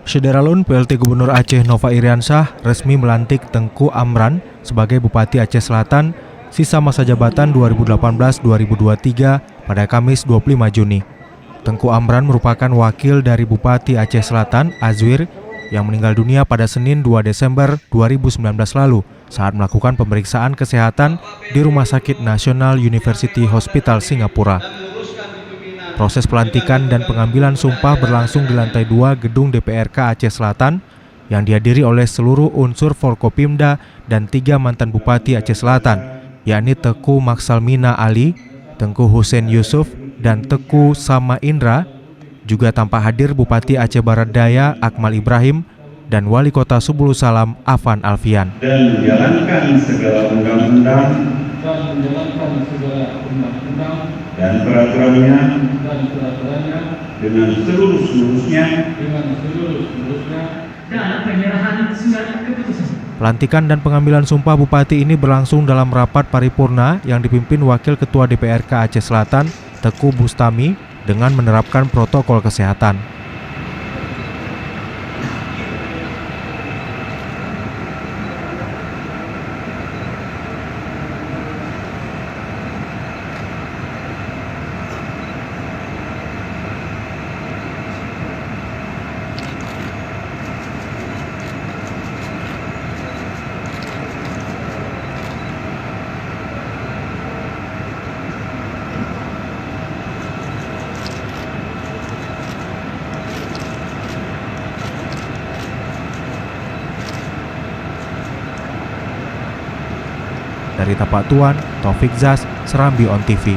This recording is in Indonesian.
Syederalun PLT Gubernur Aceh Nova Iriansyah resmi melantik Tengku Amran sebagai Bupati Aceh Selatan sisa masa jabatan 2018-2023 pada Kamis 25 Juni. Tengku Amran merupakan wakil dari Bupati Aceh Selatan, Azwir, yang meninggal dunia pada Senin 2 Desember 2019 lalu saat melakukan pemeriksaan kesehatan di Rumah Sakit Nasional University Hospital Singapura. Proses pelantikan dan pengambilan sumpah berlangsung di lantai 2 gedung DPRK Aceh Selatan yang dihadiri oleh seluruh unsur Forkopimda dan 3 mantan Bupati Aceh Selatan, yakni Tengku Maksalmina Ali, Tengku Hussein Yusuf, dan Tengku Sama Indra. Juga tampak hadir Bupati Aceh Barat Daya Akmal Ibrahim dan Wali Kota Subulu Salam Afan Alfian. Dan menjalankan segala undang-undang dan peraturannya dengan seluruh-seluruhnya dan penyerahan surat keputusan. Pelantikan dan pengambilan sumpah bupati ini berlangsung dalam rapat paripurna yang dipimpin Wakil Ketua DPRK Aceh Selatan, Tengku Bustami, dengan menerapkan protokol kesehatan. Dari Tapak Tuan, Taufik Zaz, Serambi On TV.